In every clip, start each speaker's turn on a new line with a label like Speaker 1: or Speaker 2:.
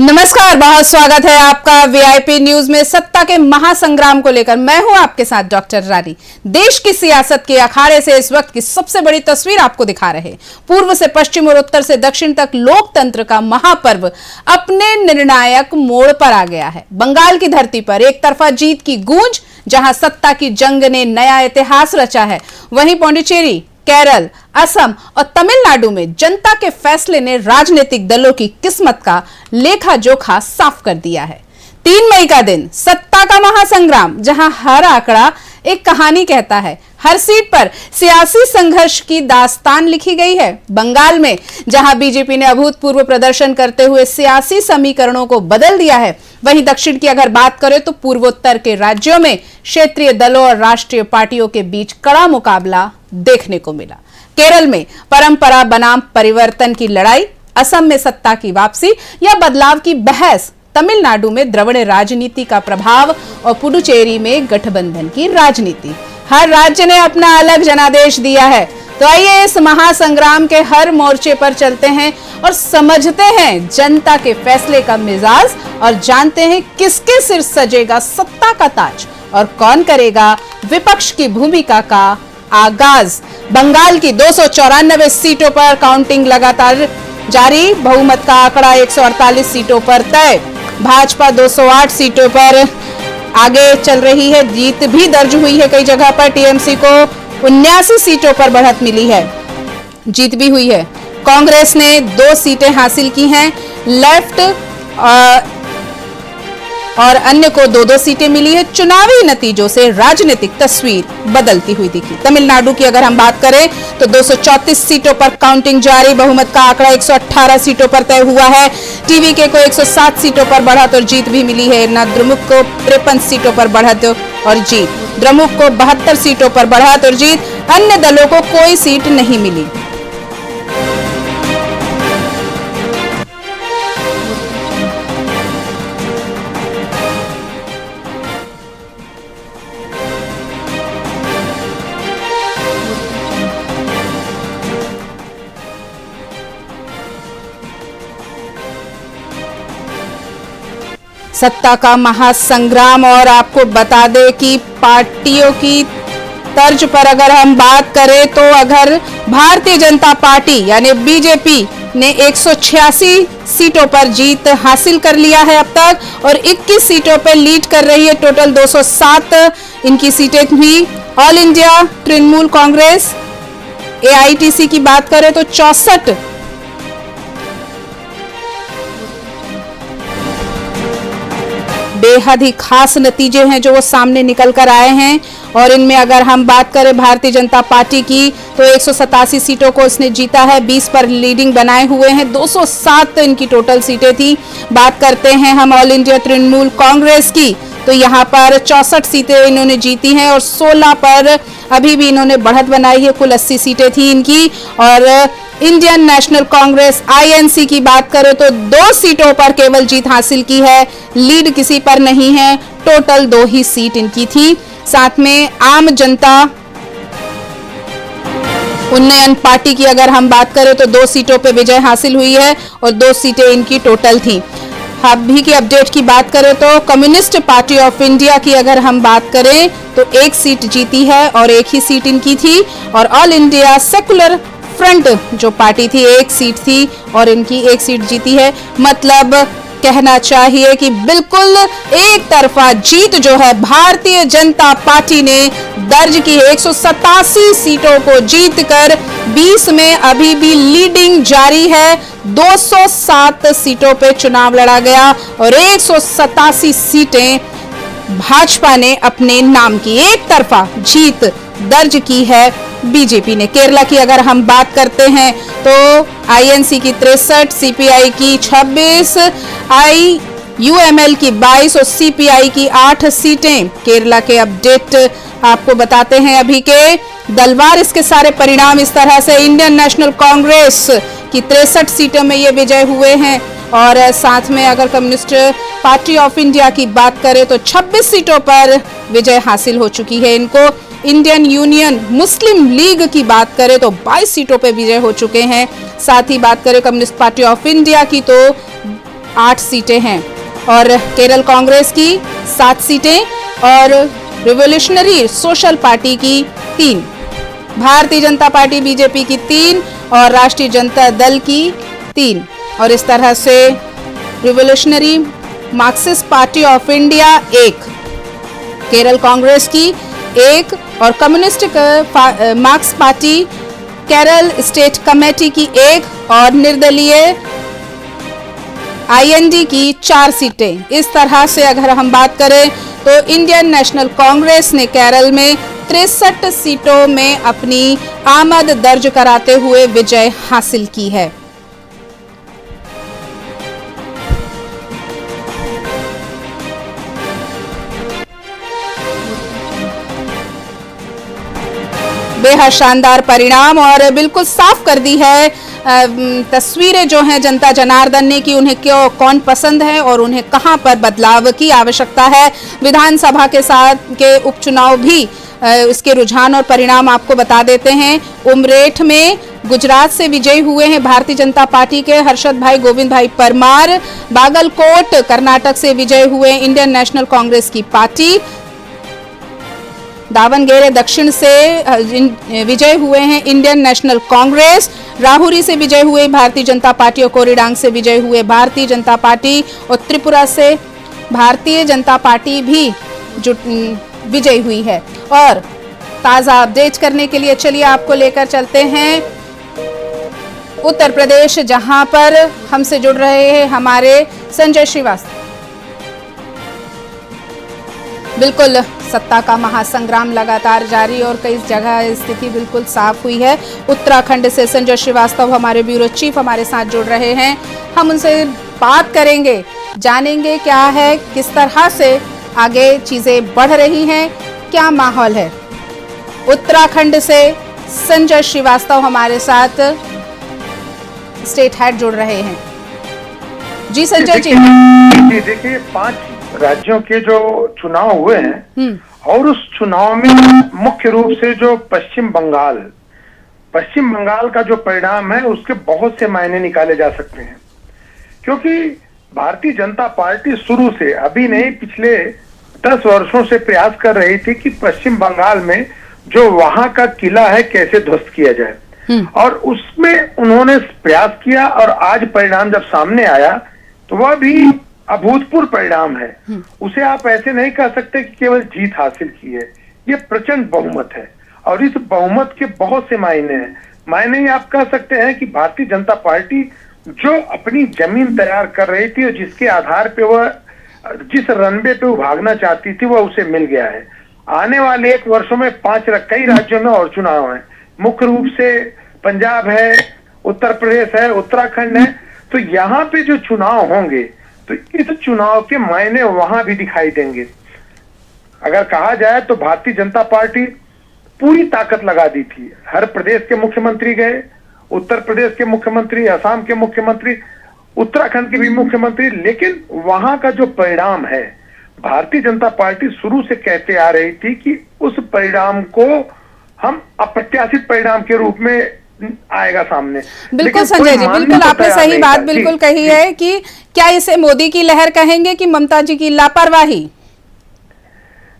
Speaker 1: नमस्कार, बहुत स्वागत है आपका वीआईपी न्यूज में। सत्ता के महासंग्राम को लेकर मैं हूं आपके साथ डॉक्टर रानी। देश की सियासत के अखाड़े से इस वक्त की सबसे बड़ी तस्वीर आपको दिखा रहे हैं। पूर्व से पश्चिम और उत्तर से दक्षिण तक लोकतंत्र का महापर्व अपने निर्णायक मोड़ पर आ गया है। बंगाल की धरती पर एक तरफा जीत की गूंज, जहां सत्ता की जंग ने नया इतिहास रचा है, वहीं पौंडीचेरी, केरल, असम और तमिलनाडु में जनता के फैसले ने राजनीतिक दलों की किस्मत का लेखा जोखा साफ कर दिया है। 3 मई का दिन, सत्ता का महासंग्राम, जहां हर आंकड़ा एक कहानी कहता है। हर सीट पर सियासी संघर्ष की दास्तान लिखी गई है। बंगाल में जहां बीजेपी ने अभूतपूर्व प्रदर्शन करते हुए सियासी समीकरणों को बदल दिया है, वहीं दक्षिण की अगर बात करें तो पूर्वोत्तर के राज्यों में क्षेत्रीय दलों और राष्ट्रीय पार्टियों के बीच कड़ा मुकाबला देखने को मिला। केरल में परंपरा बनाम परिवर्तन की लड़ाई, असम में सत्ता की वापसी या बदलाव की बहस, तमिलनाडु में द्रविड़ राजनीति का प्रभाव और पुडुचेरी में गठबंधन की राजनीति। हर राज्य ने अपना अलग जनादेश दिया है। तो आइए इस महासंग्राम के हर मोर्चे पर चलते हैं और समझते हैं जनता के फैसले का मिजाज और जानते हैं किसके सिर सजेगा सत्ता का ताज और कौन करेगा विपक्ष की भूमिका का आगाज। बंगाल की 294 सीटों पर काउंटिंग लगातार जारी, बहुमत का आंकड़ा 148 सीटों पर तय। भाजपा 208 सीटों पर आगे चल रही है, जीत भी दर्ज हुई है कई जगह पर। टीएमसी को 79 सीटों पर बढ़त मिली है, जीत भी हुई है। कांग्रेस ने 2 सीटें हासिल की हैं, लेफ्ट और अन्य को 2-2 सीटें मिली है। चुनावी नतीजों से राजनीतिक तस्वीर बदलती हुई दिखी। तमिलनाडु की अगर हम बात करें तो 234 सीटों पर काउंटिंग जारी, बहुमत का आंकड़ा 118 सीटों पर तय हुआ है। टीवीके को 107 सीटों पर बढ़त और जीत भी मिली है। द्रमुक को 53 सीटों पर बढ़त और जीत, द्रमुक को 72 सीटों पर बढ़त और जीत, अन्य दलों को कोई सीट नहीं मिली। सत्ता का महासंग्राम, और आपको बता दें कि पार्टियों की तर्ज पर अगर हम बात करें तो अगर भारतीय जनता पार्टी यानी बीजेपी ने 186 सीटों पर जीत हासिल कर लिया है अब तक और 21 सीटों पर लीड कर रही है। टोटल 207 इनकी सीटें भी। All India Trinamool Congress AITC की बात करें तो 64 बेहद ही खास नतीजे हैं जो वो सामने निकल कर आए हैं। और इनमें अगर हम बात करें भारतीय जनता पार्टी की तो 187 सीटों को इसने जीता है, 20 पर लीडिंग बनाए हुए हैं। 207 इनकी टोटल सीटें थी। बात करते हैं हम ऑल इंडिया तृणमूल कांग्रेस की तो यहाँ पर 64 सीटें इन्होंने जीती हैं और 16 पर अभी भी इन्होंने बढ़त बनाई है। कुल 80 सीटें थी इनकी। और इंडियन नेशनल कांग्रेस आईएनसी की बात करें तो 2 सीटों पर केवल जीत हासिल की है, लीड किसी पर नहीं है। टोटल 2 ही सीट इनकी थी। साथ में आम जनता उन्नयन पार्टी की अगर हम बात करें तो 2 सीटों पर विजय हासिल हुई है और 2 सीटें इनकी टोटल थी। अभी की अपडेट की बात करें तो कम्युनिस्ट पार्टी ऑफ इंडिया की अगर हम बात करें तो 1 सीट जीती है और 1 ही सीट इनकी थी। और ऑल इंडिया सेकुलर फ्रंट जो पार्टी थी 1 सीट थी और इनकी 1 सीट जीती है। मतलब कहना चाहिए कि बिल्कुल एक तरफा जीत जो है भारतीय जनता पार्टी ने दर्ज की है। 187 सीटों को जीतकर 20 में अभी भी लीडिंग जारी है। 207 सीटों पे चुनाव लड़ा गया और 187 सीटें भाजपा ने अपने नाम की। एक तरफा जीत दर्ज की है बीजेपी ने। केरला की अगर हम बात करते हैं तो आईएनसी की 63, सीपीआई की 26, आईयूएमएल की 22 और सीपीआई की 8 सीटें। केरला के अपडेट आपको बताते हैं अभी के। दलवार इसके सारे परिणाम इस तरह से, इंडियन नेशनल कांग्रेस की 63 सीटों में ये विजय हुए हैं और साथ में अगर कम्युनिस्ट पार्टी ऑफ इंडिया की बात करें तो 26 सीटों पर विजय हासिल हो चुकी है इनको। इंडियन यूनियन मुस्लिम लीग की बात करें तो 22 सीटों पर विजय हो चुके हैं। साथ ही बात करें कम्युनिस्ट पार्टी ऑफ इंडिया की तो 8 सीटें हैं और केरल कांग्रेस की 7 सीटें और रिवोल्यूशनरी सोशल पार्टी की 3, भारतीय जनता पार्टी बीजेपी की 3 और राष्ट्रीय जनता दल की 3 और इस तरह से revolutionary Marxist party of India 1, Kerala Congress की 1 और communist marks party Kerala state committee की 1 और निर्दलीय आईएनडी की 4 सीटें। इस तरह से अगर हम बात करें तो इंडियन नेशनल कांग्रेस ने केरल में 63 सीटों में अपनी आमद दर्ज कराते हुए विजय हासिल की है। बेहद शानदार परिणाम और बिल्कुल साफ कर दी है तस्वीरें जो हैं जनता जनार्दन ने कि उन्हें क्यों कौन पसंद है और उन्हें कहां पर बदलाव की आवश्यकता है। विधानसभा के साथ के उपचुनाव भी इसके रुझान और परिणाम आपको बता देते हैं। उमरेठ में गुजरात से विजयी हुए हैं भारतीय जनता पार्टी के हर्षद भाई गोविंद भाई परमार। बागलकोट कर्नाटक से विजय हुए इंडियन नेशनल कांग्रेस की पार्टी। दावनगेरे दक्षिण से विजय हुए हैं इंडियन नेशनल कांग्रेस। राहुरी से विजय हुए भारतीय जनता पार्टी और कोरीडांग से विजय हुए भारतीय जनता पार्टी और त्रिपुरा से भारतीय जनता पार्टी भी विजयी हुई है। और ताजा अपडेट करने के लिए चलिए आपको लेकर चलते हैं उत्तर प्रदेश, जहां पर हमसे जुड़ रहे हैं हमारे संजय श्रीवास्तव। बिल्कुल सत्ता का महासंग्राम लगातार जारी और कई जगह स्थिति बिल्कुल साफ हुई है। उत्तराखंड से संजय श्रीवास्तव हमारे ब्यूरो चीफ हमारे साथ जुड़ रहे हैं। हम उनसे बात करेंगे, जानेंगे क्या है, किस तरह से आगे चीजें बढ़ रही हैं, क्या माहौल है। उत्तराखंड से संजय श्रीवास्तव हमारे साथ स्टेट हेड जुड़ रहे हैं। जी संजय जी।
Speaker 2: देखिए 5 राज्यों के जो चुनाव हुए हैं और उस चुनाव में मुख्य रूप से जो पश्चिम बंगाल का जो परिणाम है उसके बहुत से मायने निकाले जा सकते हैं, क्योंकि भारतीय जनता पार्टी शुरू से, अभी नहीं पिछले 10 वर्षों से प्रयास कर रही थी कि पश्चिम बंगाल में जो वहां का किला है कैसे ध्वस्त किया जाए और उसमें उन्होंने प्रयास किया और आज परिणाम जब सामने आया तो वह भी अभूतपूर्व परिणाम है। उसे आप ऐसे नहीं कह सकते कि केवल जीत हासिल की है, ये प्रचंड बहुमत है और इस बहुमत के बहुत से मायने हैं। मायने ही आप कह सकते हैं कि भारतीय जनता पार्टी जो अपनी जमीन तैयार कर रही थी और जिसके आधार पे वह जिस रनवे पे वो भागना चाहती थी वह उसे मिल गया है। आने वाले 1 वर्षों में कई राज्यों में और चुनाव हैं, मुख्य रूप से पंजाब है, उत्तर प्रदेश है, उत्तराखंड है। तो यहाँ पे जो चुनाव होंगे तो इस चुनाव के मायने वहां भी दिखाई देंगे। अगर कहा जाए तो भारतीय जनता पार्टी पूरी ताकत लगा दी थी। हर प्रदेश के मुख्यमंत्री गए, उत्तर प्रदेश के मुख्यमंत्री, असम के मुख्यमंत्री, उत्तराखंड के भी मुख्यमंत्री, लेकिन वहां का जो परिणाम है, भारतीय जनता पार्टी शुरू से कहते आ रही थी कि उस परिणाम को हम अप्रत्याशित परिणाम के रूप में आएगा सामने।
Speaker 1: बिल्कुल संजय जी, बिल्कुल आपने सही बात बिल्कुल कही है कि क्या इसे मोदी की लहर कहेंगे कि ममता जी की लापरवाही?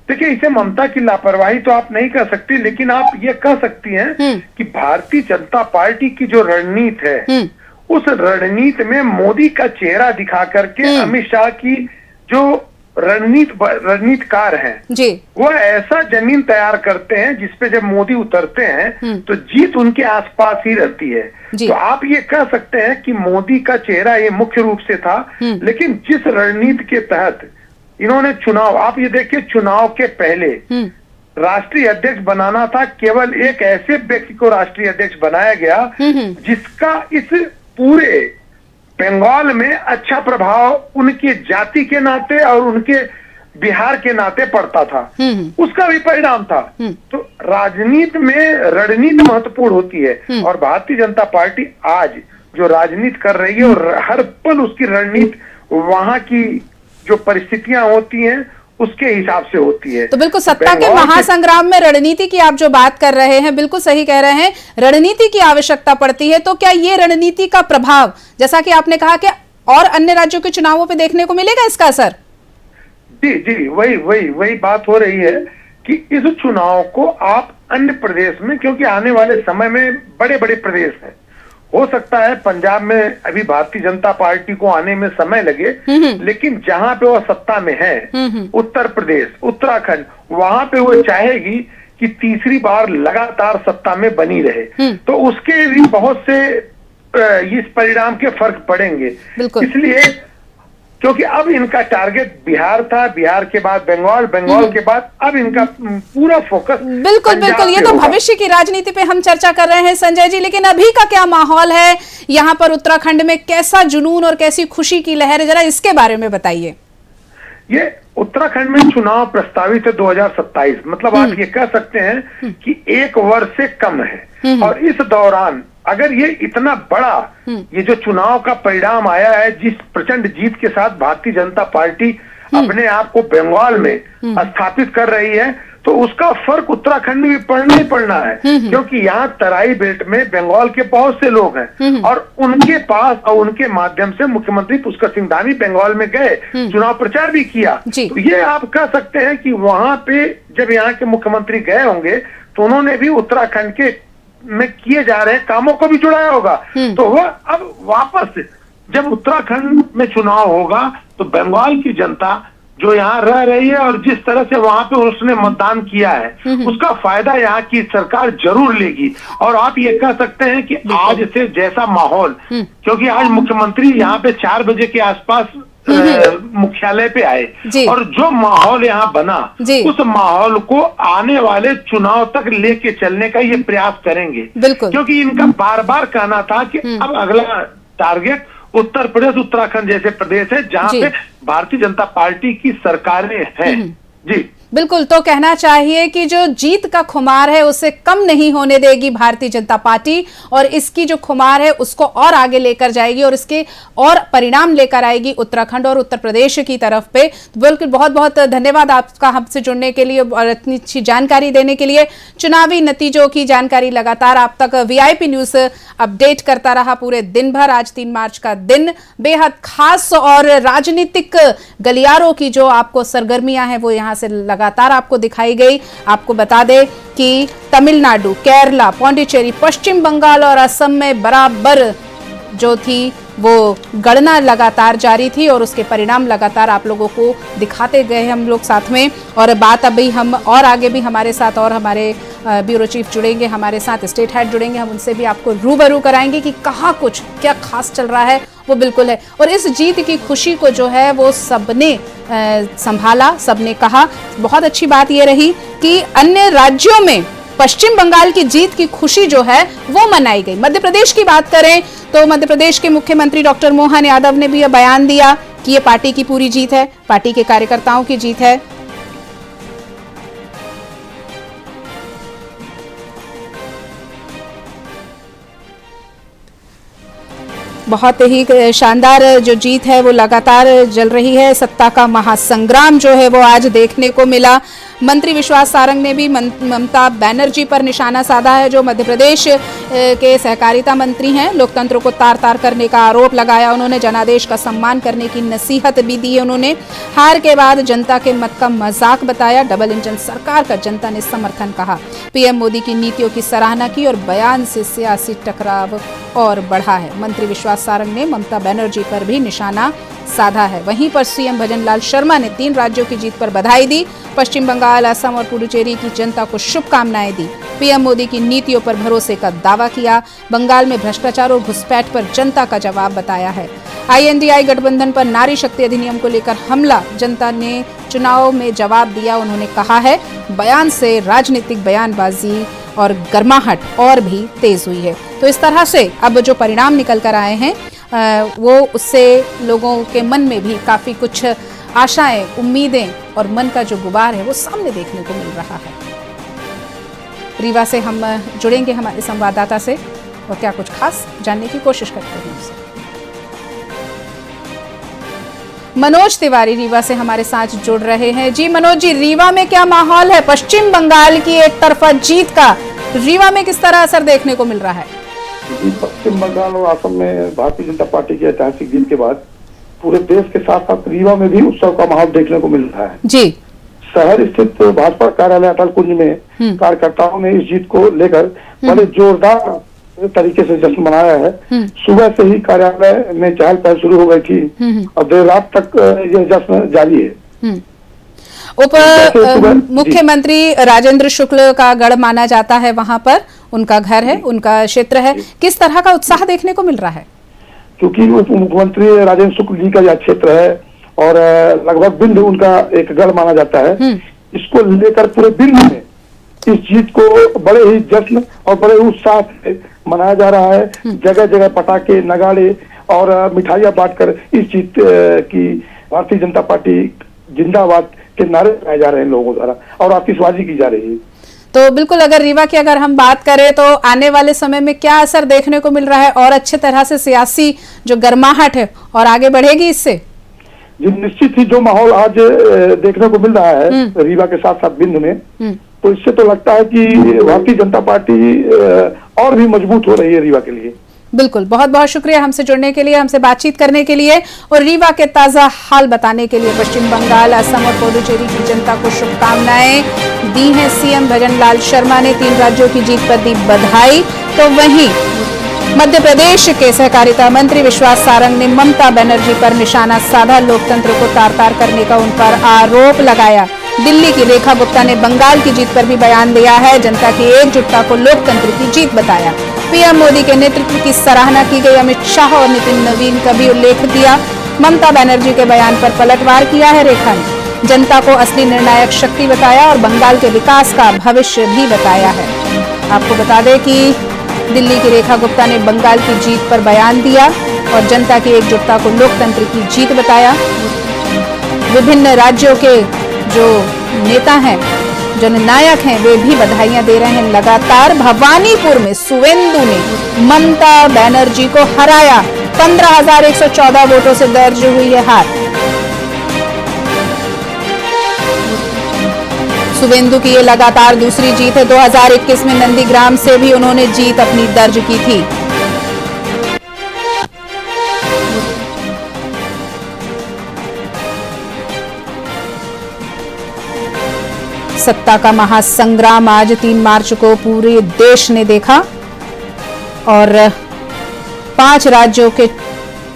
Speaker 2: देखिए, इसे ममता की लापरवाही तो आप नहीं कह सकती, लेकिन आप ये कह सकती हैं कि भारतीय जनता पार्टी की जो रणनीति है उस रणनीति में मोदी का चेहरा दिखा करके अमित शाह की जो रणनीतिकार हैं
Speaker 1: जी,
Speaker 2: वो ऐसा जमीन तैयार करते हैं जिसपे जब मोदी उतरते हैं तो जीत उनके आसपास ही रहती है। तो आप ये कह सकते हैं कि मोदी का चेहरा ये मुख्य रूप से था, लेकिन जिस रणनीति के तहत इन्होंने चुनाव, आप ये देखिए, चुनाव के पहले राष्ट्रीय अध्यक्ष बनाना था, केवल एक ऐसे व्यक्ति को राष्ट्रीय अध्यक्ष बनाया गया जिसका इस पूरे बंगाल में अच्छा प्रभाव उनके जाति के नाते और उनके बिहार के नाते पड़ता था, उसका भी परिणाम था। तो राजनीति में रणनीति महत्वपूर्ण होती है और भारतीय जनता पार्टी आज जो राजनीति कर रही है और हर पल उसकी रणनीति वहां की जो परिस्थितियां होती हैं उसके हिसाब से होती है।
Speaker 1: तो बिल्कुल सत्ता के महासंग्राम में रणनीति की आप जो बात कर रहे हैं, बिल्कुल सही कह रहे हैं, रणनीति की आवश्यकता पड़ती है। तो क्या ये रणनीति का प्रभाव, जैसा कि आपने कहा कि और अन्य राज्यों के चुनावों पे देखने को मिलेगा इसका असर?
Speaker 2: जी जी, वही बात हो रही है कि इस चुनाव को आप अन्य प्रदेश में, क्योंकि आने वाले समय में बड़े बड़े प्रदेश हैं, हो सकता है पंजाब में अभी भारतीय जनता पार्टी को आने में समय लगे, लेकिन जहां पे वो सत्ता में है, उत्तर प्रदेश, उत्तराखंड, वहां पे वो चाहेगी कि तीसरी बार लगातार सत्ता में बनी रहे। तो उसके भी बहुत से इस परिणाम के फर्क पड़ेंगे। इसलिए क्योंकि अब इनका टारगेट बिहार था, बिहार के बाद बंगाल, बंगाल के बाद अब इनका पूरा फोकस
Speaker 1: बिल्कुल बिल्कुल, ये तो भविष्य की राजनीति पे हम चर्चा कर रहे हैं संजय जी, लेकिन अभी का क्या माहौल है यहाँ पर उत्तराखंड में? कैसा जुनून और कैसी खुशी की लहर है, जरा इसके बारे में बताइए।
Speaker 2: ये उत्तराखंड में चुनाव प्रस्तावित है 2027, मतलब आप ये कह सकते हैं कि 1 वर्ष से कम है। और इस दौरान अगर ये इतना बड़ा ये जो चुनाव का परिणाम आया है, जिस प्रचंड जीत के साथ भारतीय जनता पार्टी अपने आप को बंगाल में स्थापित कर रही है, तो उसका फर्क उत्तराखंड में पड़ना ही पड़ना है। क्योंकि यहाँ तराई बेल्ट में बंगाल के बहुत से लोग हैं और उनके पास और उनके माध्यम से मुख्यमंत्री पुष्कर सिंह धामी बंगाल में गए, चुनाव प्रचार भी किया। तो ये आप कह सकते हैं कि वहां पे जब यहाँ के मुख्यमंत्री गए होंगे तो उन्होंने भी उत्तराखंड के में किए जा रहे कामों को भी जुड़ाया होगा। तो वह अब वापस जब उत्तराखंड में चुनाव होगा तो बंगाल की जनता जो यहाँ रह रही है और जिस तरह से वहां पे उसने मतदान किया है, उसका फायदा यहाँ की सरकार जरूर लेगी। और आप ये कह सकते हैं कि आज से जैसा माहौल, क्योंकि आज मुख्यमंत्री यहाँ पे 4 बजे के आसपास मुख्यालय पे आए और जो माहौल यहाँ बना, उस माहौल को आने वाले चुनाव तक लेके चलने का ये प्रयास करेंगे। क्योंकि इनका बार बार कहना था कि अब अगला टारगेट उत्तर प्रदेश, उत्तराखंड जैसे प्रदेश है जहाँ पे भारतीय जनता पार्टी की सरकारें हैं। जी
Speaker 1: बिल्कुल, तो कहना चाहिए कि जो जीत का खुमार है उसे कम नहीं होने देगी भारतीय जनता पार्टी, और इसकी जो खुमार है उसको और आगे लेकर जाएगी और इसके और परिणाम लेकर आएगी उत्तराखंड और उत्तर प्रदेश की तरफ पे। बिल्कुल, बहुत बहुत धन्यवाद आपका हमसे जुड़ने के लिए और इतनी अच्छी जानकारी देने के लिए। चुनावी नतीजों की जानकारी लगातार आप तक वीआईपी न्यूज अपडेट करता रहा पूरे दिन भर। आज 3 मार्च का दिन बेहद खास और राजनीतिक गलियारों की जो आपको सरगर्मियां हैं वो यहाँ से लगातार आपको दिखाई गई। आपको बता दें कि तमिलनाडु, केरला, पौंडीचेरी, पश्चिम बंगाल और असम में बराबर जो थी वो गणना लगातार जारी थी और उसके परिणाम लगातार आप लोगों को दिखाते गए हम लोग साथ में। और बात अभी हम और आगे भी हमारे साथ और हमारे ब्यूरो चीफ जुड़ेंगे, हमारे साथ स्टेट हेड जुड़ेंगे, हम उनसे भी आपको रूबरू कराएंगे कि कहाँ कुछ क्या खास चल रहा है वो बिल्कुल है। और इस जीत की खुशी को जो है वो सबने संभाला, सबने कहा। बहुत अच्छी बात ये रही कि अन्य राज्यों में पश्चिम बंगाल की जीत की खुशी जो है वो मनाई गई। मध्य प्रदेश की बात करें तो मध्य प्रदेश के मुख्यमंत्री डॉक्टर मोहन यादव ने भी यह बयान दिया कि ये पार्टी की पूरी जीत है, पार्टी के कार्यकर्ताओं की जीत है। बहुत ही शानदार जो जीत है वो लगातार चल रही है। सत्ता का महासंग्राम जो है वो आज देखने को मिला। मंत्री विश्वास सारंग ने भी ममता बनर्जी पर निशाना साधा है, जो मध्य प्रदेश के सहकारिता मंत्री हैं। लोकतंत्र को तार तार करने का आरोप लगाया उन्होंने, जनादेश का सम्मान करने की नसीहत भी दी उन्होंने। हार के बाद जनता के मत का मजाक बताया, डबल इंजन सरकार का जनता ने समर्थन कहा। पीएम मोदी की नीतियों की सराहना की और बयान से सियासी टकराव और बढ़ा है। मंत्री विश्वास सारंग ने ममता बनर्जी पर भी निशाना साधा है। वहीं पर सीएम भजनलाल शर्मा ने 3 राज्यों की जीत पर बधाई दी। पश्चिम बंगाल, असम और पुडुचेरी की जनता को शुभकामनाएं दी। पीएम मोदी की नीतियों पर भरोसे का दावा किया। बंगाल में भ्रष्टाचार और घुसपैठ पर जनता का जवाब बताया है। INDI गठबंधन पर नारी शक्ति अधिनियम को लेकर हमला, जनता ने चुनाव में जवाब दिया। उन्होंने कहा है बयान से राजनीतिक बयानबाजी और गर्माहट और भी तेज हुई है। तो इस तरह से अब जो परिणाम निकल कर आए हैं वो उससे लोगों के मन में भी काफ़ी कुछ आशाएं, उम्मीदें और मन का जो गुबार है वो सामने देखने को मिल रहा है। रीवा से हम जुड़ेंगे हमारे संवाददाता से और क्या कुछ खास जानने की कोशिश करते हैं उनसे। मनोज तिवारी रीवा से हमारे साथ जुड़ रहे हैं। जी मनोज जी, रीवा में क्या माहौल है? पश्चिम बंगाल की एक तरफा जीत का रीवा में किस तरह असर देखने को मिल रहा है?
Speaker 3: पश्चिम बंगाल और असम में भारतीय जनता पार्टी की ऐतिहासिक जीत के बाद पूरे देश के साथ साथ रीवा में भी उत्सव का माहौल देखने को मिल रहा है
Speaker 1: जी।
Speaker 3: शहर स्थित भाजपा कार्यालय अटल कुंज में कार्यकर्ताओं ने इस जीत को लेकर बड़े जोरदार तरीके से जश्न मनाया है। सुबह से ही कार्यालय में चहल पहल शुरू हो गई थी और देर रात तक यह जश्न जारी है।
Speaker 1: उप मुख्यमंत्री राजेंद्र शुक्ल का गढ़ माना जाता है, वहां पर उनका घर है, उनका क्षेत्र है। किस तरह का उत्साह देखने को मिल रहा है?
Speaker 3: क्योंकि उप मुख्यमंत्री राजेंद्र शुक्ल जी का यह क्षेत्र है और लगभग बिंद उनका एक गढ़ माना जाता है। इसको लेकर पूरे बिंद में इस जीत को बड़े ही जश्न और बड़े उत्साह से मनाया जा रहा है। जगह जगह पटाखे, नगाड़े और मिठाइयां बांटकर इस जीत की भारतीय जनता पार्टी जिंदाबाद के नारे लगाए जा रहे हैं लोगों द्वारा और आतिशबाजी की जा रही है।
Speaker 1: तो बिल्कुल, अगर रीवा की अगर हम बात करें तो आने वाले समय में क्या असर देखने को मिल रहा है और अच्छे तरह से सियासी जो गर्माहट है और आगे बढ़ेगी इससे?
Speaker 3: जी निश्चित ही जो माहौल आज देखने को मिल रहा है रीवा के साथ साथ बिंद में, तो इससे तो लगता है कि भारतीय जनता पार्टी और भी मजबूत हो रही है रीवा के लिए।
Speaker 1: बिल्कुल, बहुत बहुत शुक्रिया हमसे जुड़ने के लिए, हमसे बातचीत करने के लिए और रीवा के ताजा हाल बताने के लिए। पश्चिम बंगाल, असम और पुडुचेरी की जनता को शुभकामनाएं दी हैं सीएम भजन लाल शर्मा ने। 3 राज्यों की जीत पर दी बधाई। तो वहीं मध्य प्रदेश के सहकारिता मंत्री विश्वास सारंग ने ममता बनर्जी पर निशाना साधा, लोकतंत्र को तार तार करने का उन पर आरोप लगाया। दिल्ली की रेखा गुप्ता ने बंगाल की जीत पर भी बयान दिया है, जनता की एकजुटता को लोकतंत्र की जीत बताया। पीएम मोदी के नेतृत्व की सराहना की गई। अमित शाह और नितिन नवीन का भी उल्लेख दिया। ममता बनर्जी के बयान पर पलटवार किया है रेखा ने। जनता को असली निर्णायक शक्ति बताया और बंगाल के विकास का भविष्य भी बताया है। आपको बता दें कि दिल्ली की रेखा गुप्ता ने बंगाल की जीत पर बयान दिया और जनता की एकजुटता को लोकतंत्र की जीत बताया। विभिन्न राज्यों के जो नेता हैं, जननायक हैं, वे भी बधाइयां दे रहे हैं लगातार। भवानीपुर में सुवेंदु ने ममता बनर्जी को हराया। 15,114 वोटों से दर्ज हुई है हार। सुवेंदु की ये लगातार दूसरी जीत है। 2021 में नंदीग्राम से भी उन्होंने जीत अपनी दर्ज की थी। सत्ता का महासंग्राम आज 3 मार्च को पूरे देश ने देखा और 5 राज्यों के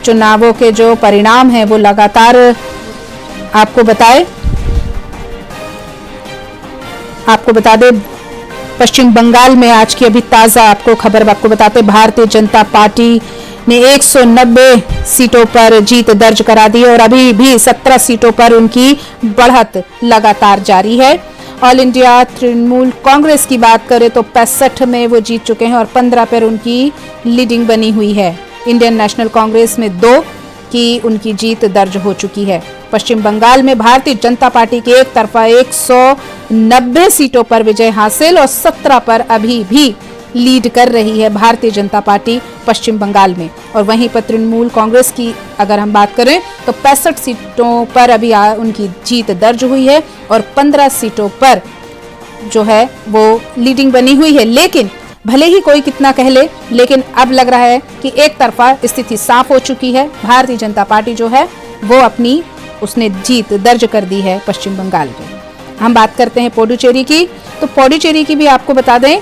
Speaker 1: चुनावों के जो परिणाम हैं वो लगातार आपको बता दें। पश्चिम बंगाल में आज की अभी ताजा आपको खबर आपको बताते, भारतीय जनता पार्टी ने 190 सीटों पर जीत दर्ज करा दी और अभी भी 17 सीटों पर उनकी बढ़त लगातार जारी है। ऑल इंडिया तृणमूल कांग्रेस की बात करें तो 65 में वो जीत चुके हैं और 15 पर उनकी लीडिंग बनी हुई है। इंडियन नेशनल कांग्रेस में 2 की उनकी जीत दर्ज हो चुकी है। पश्चिम बंगाल में भारतीय जनता पार्टी की एक तरफा 190 सीटों पर विजय हासिल और 17 पर अभी भी लीड कर रही है भारतीय जनता पार्टी पश्चिम बंगाल में। और वहीं पर तृणमूल कांग्रेस की अगर हम बात करें तो 65 सीटों पर अभी उनकी जीत दर्ज हुई है और 15 सीटों पर जो है वो लीडिंग बनी हुई है। लेकिन भले ही कोई कितना कह ले, लेकिन अब लग रहा है कि एक तरफा स्थिति साफ हो चुकी है। भारतीय जनता पार्टी जो है वो उसने जीत दर्ज कर दी है पश्चिम बंगाल में। हम बात करते हैं पुडुचेरी की, तो पुडुचेरी की भी आपको बता दें,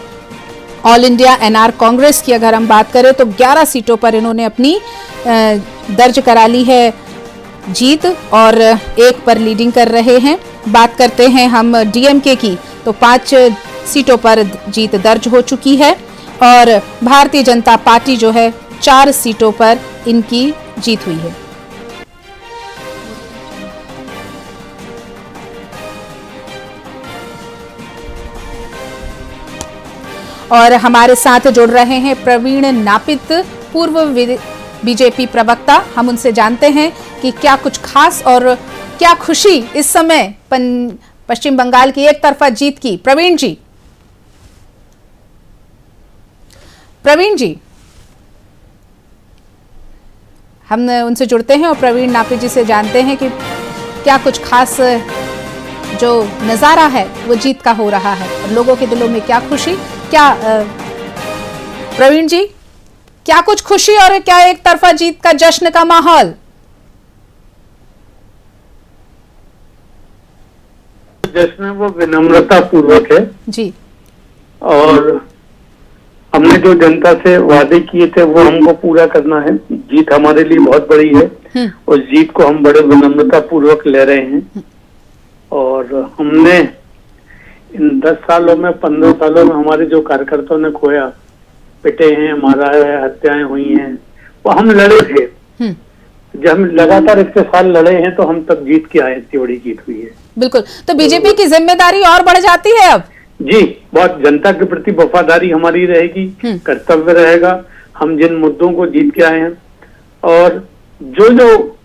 Speaker 1: ऑल इंडिया एनआर कांग्रेस की अगर हम बात करें तो 11 सीटों पर इन्होंने अपनी दर्ज करा ली है जीत और 1 पर लीडिंग कर रहे हैं। बात करते हैं हम डीएमके की, तो 5 सीटों पर जीत दर्ज हो चुकी है और भारतीय जनता पार्टी जो है 4 सीटों पर इनकी जीत हुई है। और हमारे साथ जुड़ रहे हैं प्रवीण नापित, पूर्व बीजेपी प्रवक्ता। हम उनसे जानते हैं कि क्या कुछ खास और क्या खुशी इस समय पश्चिम बंगाल की एक तरफा जीत की। प्रवीण जी हम उनसे जुड़ते हैं और प्रवीण नापित जी से जानते हैं कि क्या कुछ खास जो नजारा है वो जीत का हो रहा है और लोगों के दिलों में क्या खुशी, क्या प्रवीण जी क्या कुछ खुशी और क्या एक तरफा जीत का जश्न का माहौल?
Speaker 4: जश्न है वो विनम्रता पूर्वक है
Speaker 1: जी।
Speaker 4: और हमने जो जनता से वादे किए थे वो हमको पूरा करना है। जीत हमारे लिए बहुत बड़ी है, उस जीत को हम बड़े विनम्रता पूर्वक ले रहे हैं। और हमने इन 10 सालों में 15 सालों में हमारे जो कार्यकर्ताओं ने खोया, पिटे हैं, मारा है, हत्याएं हुई हैं, वो हम लड़े थे। जब हम लगातार इतने साल लड़े हैं तो हम तब जीत के आए, इतनी बड़ी जीत हुई है।
Speaker 1: बिल्कुल, तो बीजेपी की जिम्मेदारी और बढ़ जाती है अब।
Speaker 4: जी, बहुत जनता के प्रति वफादारी हमारी रहेगी, कर्तव्य रहेगा। हम जिन मुद्दों को जीत के आए हैं और जो जो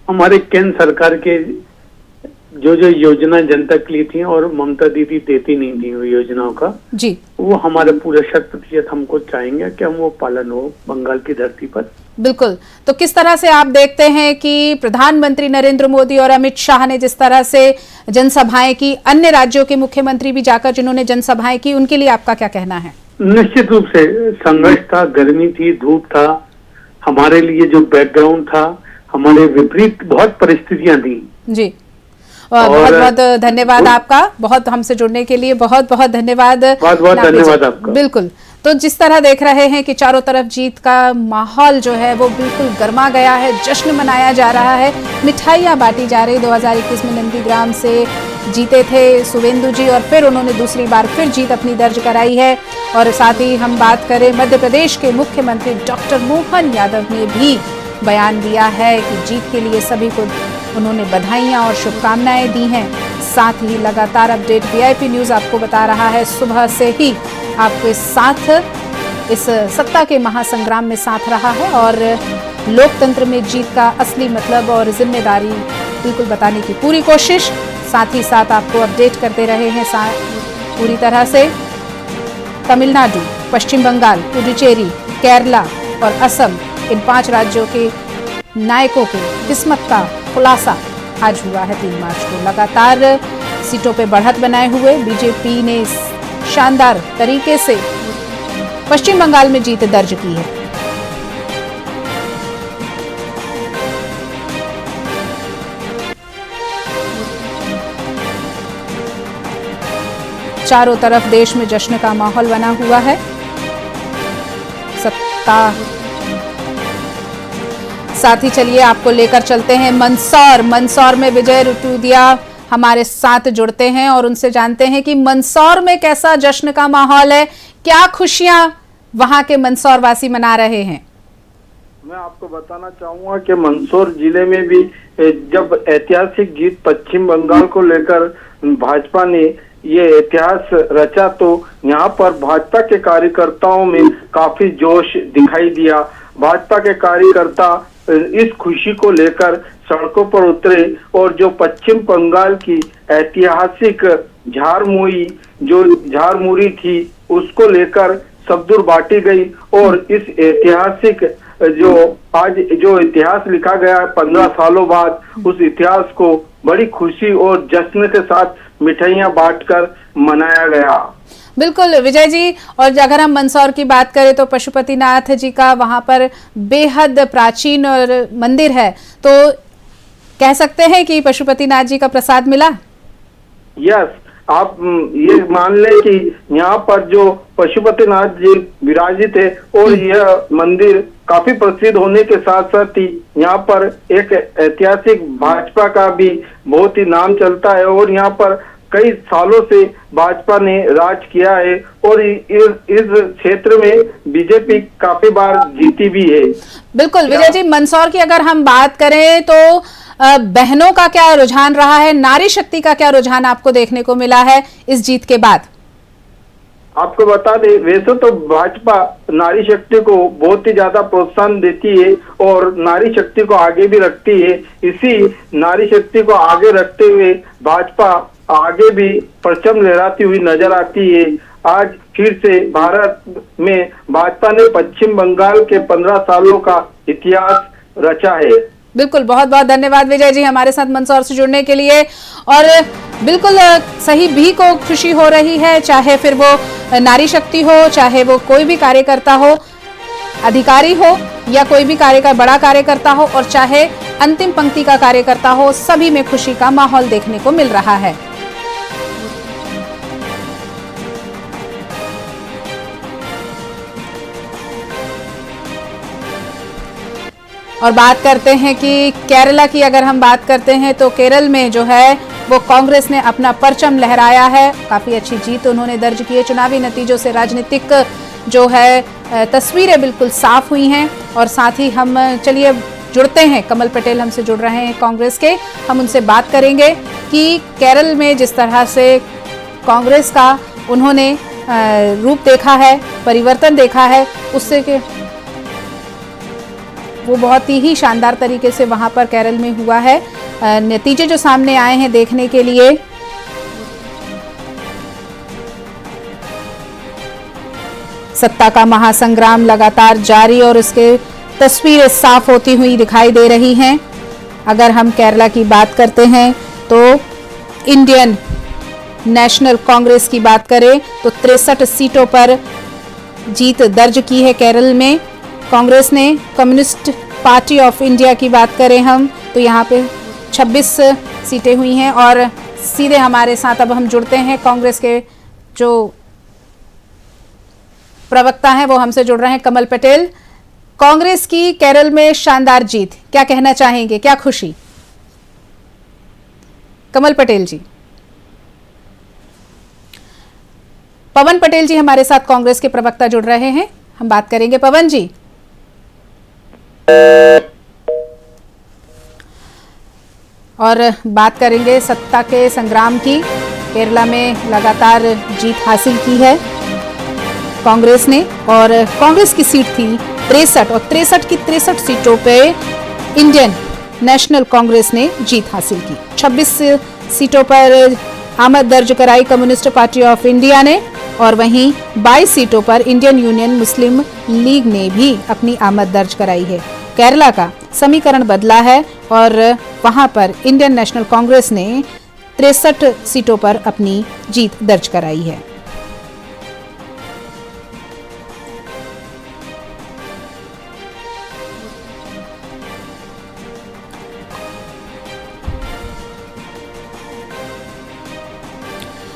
Speaker 4: हमारे केंद्र सरकार के जो जो योजना जनता के लिए थी और ममता दीदी देती नहीं थी वो योजनाओं का
Speaker 1: जी,
Speaker 4: वो हमारे पूरे 100% हमको चाहेंगे कि हम वो पालन हो बंगाल की धरती पर।
Speaker 1: बिल्कुल, तो किस तरह से आप देखते हैं कि प्रधानमंत्री नरेंद्र मोदी और अमित शाह ने जिस तरह से जनसभाएं की, अन्य राज्यों के मुख्यमंत्री भी जाकर जिन्होंने जनसभाएं की, उनके लिए आपका क्या कहना है?
Speaker 4: निश्चित रूप से संघर्ष था, गर्मी थी, धूप था, हमारे लिए जो बैकग्राउंड था, हमारे विपरीत बहुत परिस्थितियां थी।
Speaker 1: जी, बहुत बहुत धन्यवाद आपका, बहुत हमसे जुड़ने के लिए बहुत बहुत धन्यवाद।
Speaker 4: बहुत बहुत धन्यवाद आपका।
Speaker 1: बिल्कुल, तो जिस तरह देख रहे हैं कि चारों तरफ जीत का माहौल जो है वो बिल्कुल गर्मा गया है, जश्न मनाया जा रहा है, मिठाइयाँ बांटी जा रही। 2021 में नंदीग्राम से जीते थे शुवेंदु जी और फिर उन्होंने दूसरी बार फिर जीत अपनी दर्ज कराई है। और साथ ही हम बात करें मध्य प्रदेश के मुख्यमंत्री डॉक्टर मोहन यादव ने भी बयान दिया है कि जीत के लिए सभी को उन्होंने बधाइयां और शुभकामनाएं दी हैं। साथ ही लगातार अपडेट वीआईपी न्यूज आपको बता रहा है, सुबह से ही आपके साथ इस सत्ता के महासंग्राम में साथ रहा है और लोकतंत्र में जीत का असली मतलब और जिम्मेदारी बिल्कुल बताने की पूरी कोशिश। साथ ही साथ आपको अपडेट करते रहे हैं पूरी तरह से। तमिलनाडु, पश्चिम बंगाल, पुडुचेरी, केरला और असम, इन 5 राज्यों के नायकों के किस्मत का खुलासा आज हुआ है 3 मार्च को। लगातार सीटों पे बढ़त बनाए हुए बीजेपी ने शानदार तरीके से पश्चिम बंगाल में जीत दर्ज की है। चारों तरफ देश में जश्न का माहौल बना हुआ है। सत्ता साथ ही चलिए आपको लेकर चलते हैं मंदसौर में विजय रुतुदिया हमारे साथ जुड़ते हैं और उनसे जानते हैं कि मंदसौर में कैसा जश्न का माहौल है, क्या खुशियां वहां के मंदसौर वासी मना रहे हैं।
Speaker 5: मैं आपको बताना चाहूंगा कि मंदसौर जिले में भी जब ऐतिहासिक जीत पश्चिम बंगाल को लेकर भाजपा ने ये इतिहास रचा तो यहाँ पर भाजपा के कार्यकर्ताओं में काफी जोश दिखाई दिया। भाजपा के कार्यकर्ता इस खुशी को लेकर सड़कों पर उतरे और जो पश्चिम बंगाल की ऐतिहासिक झारमुरी थी उसको लेकर सबदूर बांटी गई और इस ऐतिहासिक जो इतिहास लिखा गया है 15 सालों बाद, उस इतिहास को बड़ी खुशी और जश्न के साथ मिठाइयां बांटकर मनाया गया।
Speaker 1: बिल्कुल विजय जी, और अगर हम मंदसौर की बात करें तो पशुपतिनाथ जी का वहां पर बेहद प्राचीन और मंदिर है, तो कह सकते हैं कि पशुपतिनाथ जी का प्रसाद मिला।
Speaker 5: यस, आप ये मान लें कि यहाँ पर जो पशुपतिनाथ जी विराजित है और यह मंदिर काफी प्रसिद्ध होने के साथ साथ ही यहाँ पर एक ऐतिहासिक भाजपा का भी बहुत ही नाम चलता है और यहाँ पर कई सालों से भाजपा ने राज किया है और इस क्षेत्र में बीजेपी काफी बार जीती भी है।
Speaker 1: बिल्कुल विजय जी, मंदसौर की अगर हम बात करें तो बहनों का क्या रुझान रहा है, नारी शक्ति का क्या रुझान आपको देखने को मिला है इस जीत के बाद?
Speaker 5: आपको बता दें, वैसे तो भाजपा नारी शक्ति को बहुत ही ज्यादा प्रोत्साहन देती है और नारी शक्ति को आगे भी रखती है। इसी नारी शक्ति को आगे रखते हुए भाजपा आगे भी परचम लहराती हुई नजर आती है। आज फिर से भारत में भाजपा ने पश्चिम बंगाल के 15 सालों का इतिहास रचा है।
Speaker 1: बिल्कुल, बहुत बहुत धन्यवाद विजय जी हमारे साथ मंदसौर से जुड़ने के लिए। और बिल्कुल सही भी को खुशी हो रही है, चाहे फिर वो नारी शक्ति हो, चाहे वो कोई भी कार्यकर्ता हो, अधिकारी हो या कोई भी बड़ा कार्यकर्ता हो, और चाहे अंतिम पंक्ति का कार्यकर्ता हो, सभी में खुशी का माहौल देखने को मिल रहा है। और बात करते हैं कि केरला की अगर हम बात करते हैं तो केरल में जो है वो कांग्रेस ने अपना परचम लहराया है। काफी अच्छी जीत उन्होंने दर्ज की है। चुनावी नतीजों से राजनीतिक जो है तस्वीरें बिल्कुल साफ हुई हैं। और साथ ही हम चलिए जुड़ते हैं, कमल पटेल हमसे जुड़ रहे हैं कांग्रेस के, हम उनसे बात करेंगे कि केरल में जिस तरह से कांग्रेस का उन्होंने रूप देखा है, परिवर्तन देखा है, उससे के वो बहुत ही शानदार तरीके से वहां पर केरल में हुआ है। नतीजे जो सामने आए हैं देखने के लिए, सत्ता का महासंग्राम लगातार जारी और उसके तस्वीरें साफ होती हुई दिखाई दे रही हैं। अगर हम केरला की बात करते हैं तो इंडियन नेशनल कांग्रेस की बात करें तो 63 सीटों पर जीत दर्ज की है केरल में कांग्रेस ने। कम्युनिस्ट पार्टी ऑफ इंडिया की बात करें हम तो यहाँ पे 26 सीटें हुई हैं। और सीधे हमारे साथ अब हम जुड़ते हैं, कांग्रेस के जो प्रवक्ता हैं वो हमसे जुड़ रहे हैं, कमल पटेल। कांग्रेस की केरल में शानदार जीत, क्या कहना चाहेंगे, क्या खुशी? कमल पटेल जी। पवन पटेल जी हमारे साथ कांग्रेस के प्रवक्ता जुड़ रहे हैं, हम बात करेंगे। पवन जी, और बात करेंगे सत्ता के संग्राम की। केरला में लगातार जीत हासिल की है कांग्रेस ने और कांग्रेस की सीट थी 63 और 63 की 63 सीटों पे इंडियन नेशनल कांग्रेस ने जीत हासिल की। 26 सीटों पर आमद दर्ज कराई कम्युनिस्ट पार्टी ऑफ इंडिया ने और वहीं 22 सीटों पर इंडियन यूनियन मुस्लिम लीग ने भी अपनी आमद दर्ज कराई है। केरला का समीकरण बदला है और वहां पर इंडियन नेशनल कांग्रेस ने 63 सीटों पर अपनी जीत दर्ज कराई है।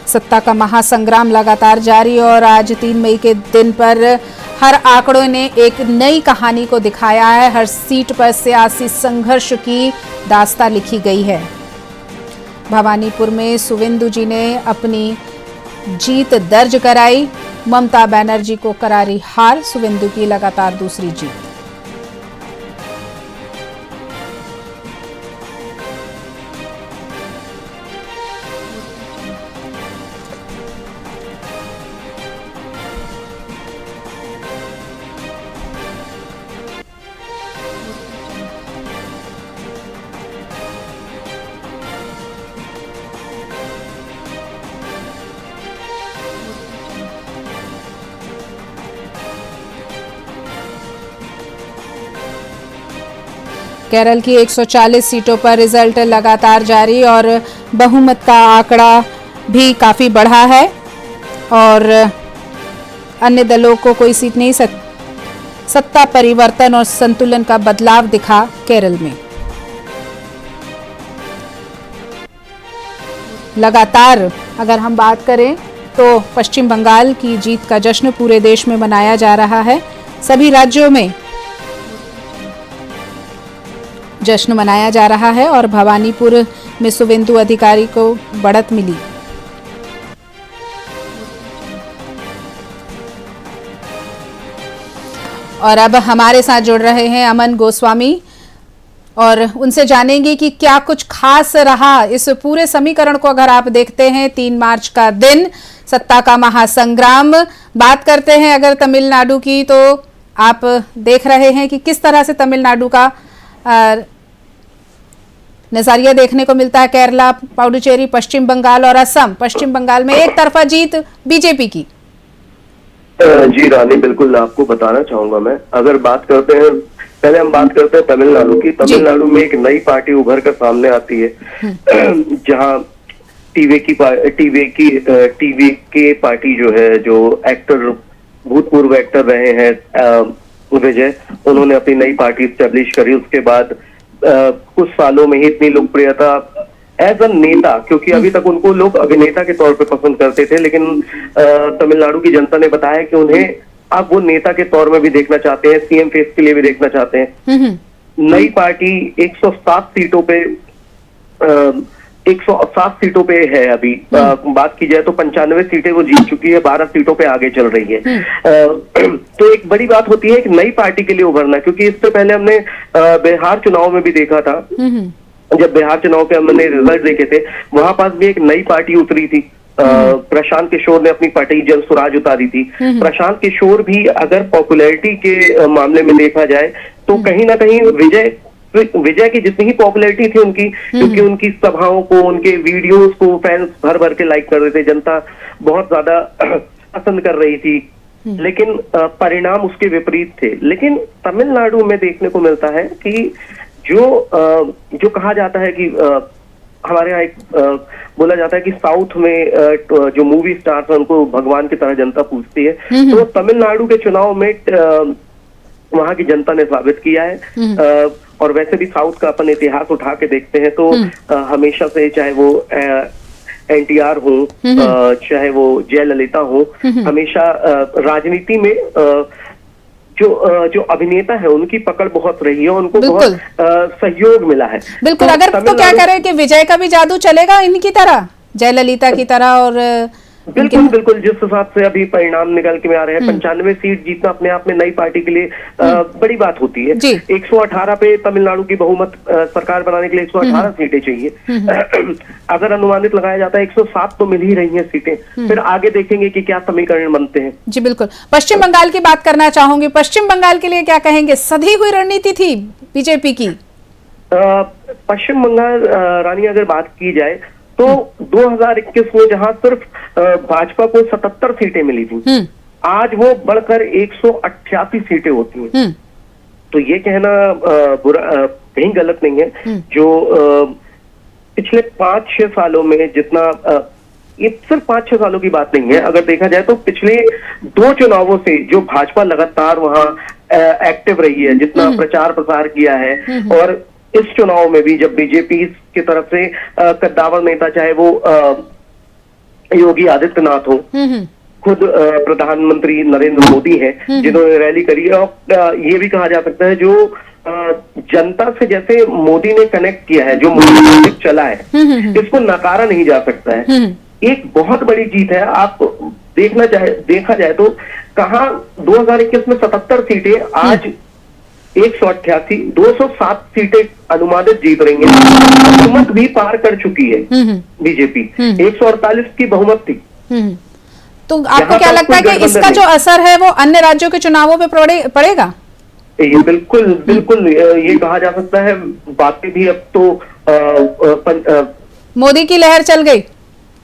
Speaker 1: सत्ता का महासंग्राम लगातार जारी और आज 3 मई के दिन पर हर आंकड़ों ने एक नई कहानी को दिखाया है। हर सीट पर सियासी संघर्ष की दास्तां लिखी गई है। भवानीपुर में सुवेंदु जी ने अपनी जीत दर्ज कराई, ममता बनर्जी को करारी हार, सुवेंदु की लगातार दूसरी जीत। केरल की 140 सीटों पर रिजल्ट लगातार जारी और बहुमत का आंकड़ा भी काफी बढ़ा है और अन्य दलों को कोई सीट नहीं। सत्ता परिवर्तन और संतुलन का बदलाव दिखा केरल में। लगातार अगर हम बात करें तो पश्चिम बंगाल की जीत का जश्न पूरे देश में मनाया जा रहा है। सभी राज्यों में जश्न मनाया जा रहा है और भवानीपुर में सुवेंदु अधिकारी को बढ़त मिली। और अब हमारे साथ जुड़ रहे हैं अमन गोस्वामी और उनसे जानेंगे कि क्या कुछ खास रहा इस पूरे समीकरण को। अगर आप देखते हैं 3 मार्च का दिन, सत्ता का महासंग्राम। बात करते हैं अगर तमिलनाडु की तो आप देख रहे हैं कि किस तरह से तमिलनाडु का नजरिया देखने को मिलता है। केरला, पुडुचेरी, पश्चिम बंगाल और असम। पश्चिम बंगाल में एक तरफा जीत बीजेपी की।
Speaker 6: जी रानी, बिल्कुल आपको बताना चाहूंगा मैं। अगर बात करते हैं, पहले हम बात करते हैं तमिलनाडु की। तमिलनाडु में एक नई पार्टी उभर कर सामने आती है जहां टीवी के पार्टी जो है, जो एक्टर, भूतपूर्व एक्टर रहे हैं विजय, उन्होंने अपनी नई पार्टी स्टैब्लिश करी। उसके बाद कुछ सालों में ही इतनी लोकप्रियता एज अ नेता, क्योंकि अभी तक उनको लोग अभिनेता के तौर पे पसंद करते थे, लेकिन तमिलनाडु की जनता ने बताया कि उन्हें अब वो नेता के तौर में भी देखना चाहते हैं, सीएम फेस के लिए भी देखना चाहते हैं। नई पार्टी 107 सीटों पे 107 सीटों पे है अभी। बात की जाए तो 95 सीटें वो जीत चुकी है, 12 सीटों पे आगे चल रही है। तो एक बड़ी बात होती है एक नई पार्टी के लिए उभरना, क्योंकि इससे पहले हमने बिहार चुनाव में भी देखा था। जब बिहार चुनाव के हमने रिजल्ट देखे थे, वहां पास भी एक नई पार्टी उतरी थी। प्रशांत किशोर ने अपनी पार्टी जन स्वराज उतारी थी। प्रशांत किशोर भी अगर पॉपुलैरिटी के मामले में देखा जाए तो कहीं ना कहीं विजय की जितनी ही पॉपुलैरिटी थी उनकी, क्योंकि उनकी सभाओं को, उनके वीडियोस को फैंस भर भर के लाइक कर रहे थे, जनता बहुत ज्यादा पसंद कर रही थी, लेकिन परिणाम उसके विपरीत थे। लेकिन तमिलनाडु में देखने को मिलता है कि जो कहा जाता है कि हमारे यहाँ एक बोला जाता है कि साउथ में जो मूवी स्टार्स हैं उनको भगवान की तरह जनता पूजती है, तो तमिलनाडु के चुनाव में वहां की जनता ने साबित किया है। और वैसे भी साउथ का अपन इतिहास उठा के देखते हैं तो हमेशा से, चाहे वो NTR हो, चाहे वो जयललिता हो, हमेशा राजनीति में जो अभिनेता है उनकी पकड़ बहुत रही है, उनको बहुत सहयोग मिला है।
Speaker 1: बिल्कुल। अगर तो क्या करें कि विजय का भी जादू चलेगा इनकी तरह, जयललिता की तरह? और
Speaker 6: बिल्कुल बिल्कुल, जिस हिसाब से अभी परिणाम निकल के आ रहे हैं, 95 सीट जीतना अपने आप में नई पार्टी के लिए बड़ी बात होती है। 118 पे तमिलनाडु की बहुमत सरकार बनाने के लिए 118 सीटें चाहिए। अगर अनुमानित लगाया जाता है 107 तो मिल ही रही हैं सीटें, फिर आगे देखेंगे कि क्या समीकरण बनते हैं। जी
Speaker 1: बिल्कुल। पश्चिम बंगाल की बात करना चाहूंगी, पश्चिम बंगाल के लिए क्या कहेंगे? सधी हुई रणनीति थी बीजेपी की।
Speaker 6: पश्चिम बंगाल रानी अगर बात की जाए तो 2021 में जहां सिर्फ भाजपा को 77 सीटें मिली थी, आज वो बढ़कर 188 सीटें होती हैं। तो ये कहना बुरा कहीं गलत नहीं है। जो पिछले 5-6 सालों में जितना, ये सिर्फ 5-6 सालों की बात नहीं है, अगर देखा जाए तो पिछले 2 चुनावों से जो भाजपा लगातार वहां एक्टिव रही है, जितना प्रचार प्रसार किया है, और इस चुनाव में भी जब बीजेपी की तरफ से कद्दावर नेता, चाहे वो योगी आदित्यनाथ हो, खुद प्रधानमंत्री नरेंद्र मोदी हैं जिन्होंने रैली करी है, और ये भी कहा जा सकता है जो जनता से जैसे मोदी ने कनेक्ट किया है, जो मोदी चला है, इसको नकारा नहीं जा सकता है। एक बहुत बड़ी जीत है। आप देखा जाए तो कहाँ 2021 में 77 सीटें, आज 188, 207 सीटें अनुमानित जीत रही है। बहुमत भी पार कर चुकी है बीजेपी, 148 की बहुमत थी।
Speaker 1: तो आपको क्या लगता है कि इसका जो असर है वो अन्य राज्यों के चुनावों पे पड़ेगा?
Speaker 6: ये बिल्कुल बिल्कुल, ये कहा जा सकता है। बातें भी अब तो
Speaker 1: मोदी की लहर चल गई।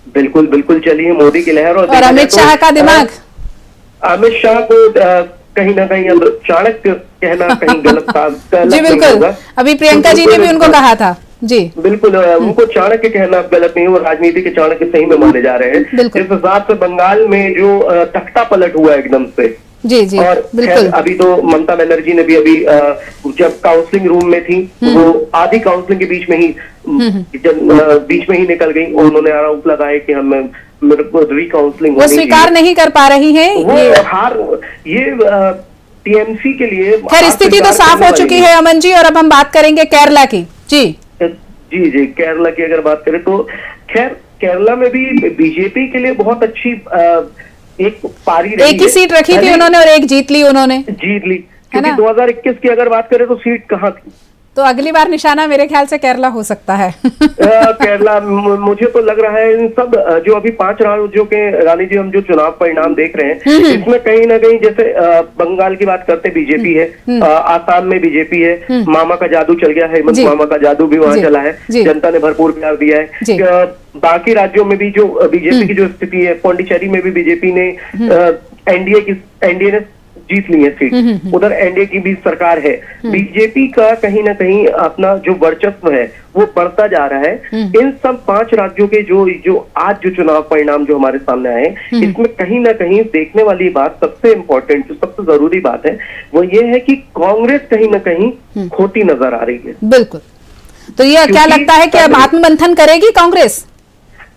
Speaker 6: बिल्कुल बिल्कुल चली है मोदी की लहर।
Speaker 1: और अमित शाह का दिमाग,
Speaker 6: अमित शाह को कहीं ना कहीं अब चाणक्य कहना कहीं गलत था।
Speaker 1: जी बिल्कुल, अभी प्रियंका जी ने भी उनको कहा था। जी बिल्कुल,
Speaker 6: उनको चाणक्य कहना गलत नहीं, वो राजनीति के चाणक्य सही में माने जा रहे हैं। जिस हिसाब से बंगाल में जो तख्ता पलट हुआ एकदम से।
Speaker 1: जी और बिल्कुल,
Speaker 6: अभी तो ममता बनर्जी ने भी अभी जब काउंसलिंग रूम में थी, वो आधी काउंसलिंग के बीच में ही निकल गई। उन्होंने आरोप लगाया कि हम मेरे को रिकाउंसलिंग
Speaker 1: वो स्वीकार नहीं कर पा रही हैं।
Speaker 6: ये टीएमसी के लिए
Speaker 1: खैर स्थिति तो साफ हो चुकी है अमन जी। और अब हम बात करेंगे केरला की। जी
Speaker 6: केरला की अगर बात करें तो खैर केरला में भी बीजेपी के लिए बहुत अच्छी एक पारी रही।
Speaker 1: एक ही सीट रखी थी उन्होंने और एक जीत ली उन्होंने।
Speaker 6: क्योंकि 2021 की अगर बात करें तो सीट कहाँ थी,
Speaker 1: तो अगली बार निशाना मेरे ख्याल से केरला हो सकता है।
Speaker 6: केरला मुझे तो लग रहा है इन सब जो अभी 5 राज्यों के रानी जी हम जो चुनाव परिणाम देख रहे हैं, इसमें कहीं ना कहीं जैसे बंगाल की बात करते बीजेपी है, आसाम में बीजेपी है, मामा का जादू चल गया है, हेमंत मामा का जादू भी वहां चला है, जनता ने भरपूर प्यार दिया है। बाकी राज्यों में भी जो बीजेपी की जो स्थिति है, पौंडीचेरी में भी बीजेपी ने एनडीए ने जीत ली है सीट, उधर एनडीए की भी सरकार है। बीजेपी का कहीं ना कहीं अपना जो वर्चस्व है वो बढ़ता जा रहा है। इन सब 5 राज्यों के जो आज जो चुनाव परिणाम जो हमारे सामने आए, इसमें कहीं ना कहीं देखने वाली बात, सबसे इम्पोर्टेंट जो सबसे जरूरी बात है वो ये है कि कांग्रेस कहीं ना कहीं खोती नजर आ रही है।
Speaker 1: बिल्कुल। तो ये क्या लगता है कि अब आत्ममंथन करेगी कांग्रेस?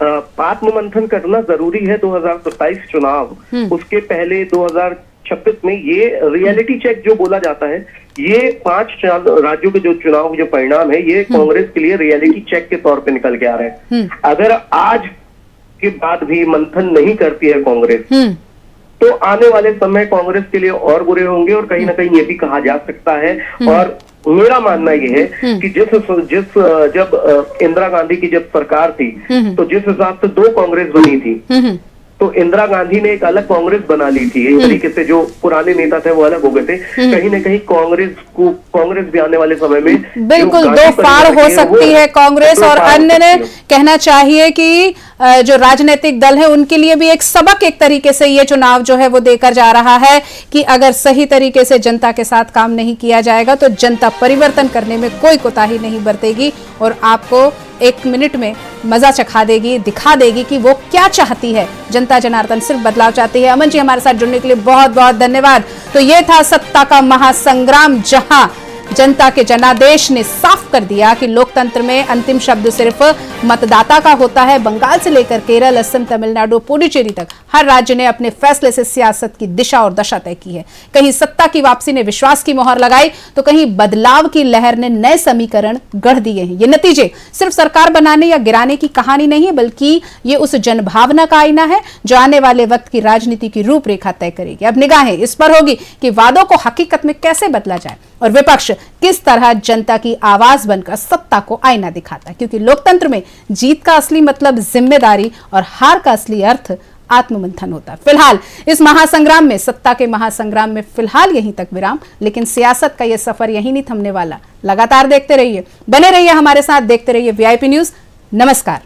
Speaker 6: आत्ममंथन करना जरूरी है। 2027 चुनाव, उसके पहले 2026 में ये रियलिटी चेक जो बोला जाता है ये 5 राज्यों के जो चुनाव के जो परिणाम है, ये कांग्रेस के लिए रियलिटी चेक के तौर पे निकल के आ रहे हैं। अगर आज के बाद भी मंथन नहीं करती है कांग्रेस, तो आने वाले समय कांग्रेस के लिए और बुरे होंगे। और कहीं ना कहीं ये भी कहा जा सकता है, और मेरा मानना ये है कि जब इंदिरा गांधी की जब सरकार थी, तो जिस हिसाब से 2 कांग्रेस बनी थी, तो इंदिरा गांधी ने एक अलग कांग्रेस बना ली थी। इस तरीके से जो पुराने नेता थे वो अलग हो गए थे। कहीं ना कहीं कांग्रेस भी आने वाले समय में
Speaker 1: बिल्कुल दो फाड़ हो सकती है कांग्रेस, और अन्य ने कहना चाहिए कि जो राजनीतिक दल है उनके लिए भी एक सबक एक तरीके से ये चुनाव जो है वो देकर जा रहा है कि अगर सही तरीके से जनता के साथ काम नहीं किया जाएगा तो जनता परिवर्तन करने में कोई कोताही नहीं बरतेगी और आपको 1 मिनट में मजा चखा देगी, दिखा देगी कि वो क्या चाहती है। जनता जनार्दन सिर्फ बदलाव चाहती है। अमन जी हमारे साथ जुड़ने के लिए बहुत बहुत धन्यवाद। तो ये था सत्ता का महासंग्राम, जहां जनता के जनादेश ने साफ कर दिया कि लोकतंत्र में अंतिम शब्द सिर्फ मतदाता का होता है। बंगाल से लेकर केरल, असम, तमिलनाडु, पुडुचेरी तक हर राज्य ने अपने फैसले से सियासत की दिशा और दशा तय की है। कहीं सत्ता की वापसी ने विश्वास की मोहर लगाई, तो कहीं बदलाव की लहर ने नए समीकरण गढ़ दिए हैं। ये नतीजे सिर्फ सरकार बनाने या गिराने की कहानी नहीं है, बल्कि ये उस जनभावना का आईना है जो आने वाले वक्त की राजनीति की रूपरेखा तय करेगी। अब निगाहें इस पर होगी कि वादों को हकीकत में कैसे बदला जाए और विपक्ष किस तरह जनता की आवाज बनकर सत्ता को आईना दिखाता है, क्योंकि लोकतंत्र में जीत का असली मतलब जिम्मेदारी और हार का असली अर्थ आत्ममंथन होता है। फिलहाल इस महासंग्राम में, सत्ता के महासंग्राम में फिलहाल यहीं तक विराम, लेकिन सियासत का यह सफर यहीं नहीं थमने वाला। लगातार देखते रहिए, बने रहिए हमारे साथ, देखते रहिए VIP न्यूज। नमस्कार।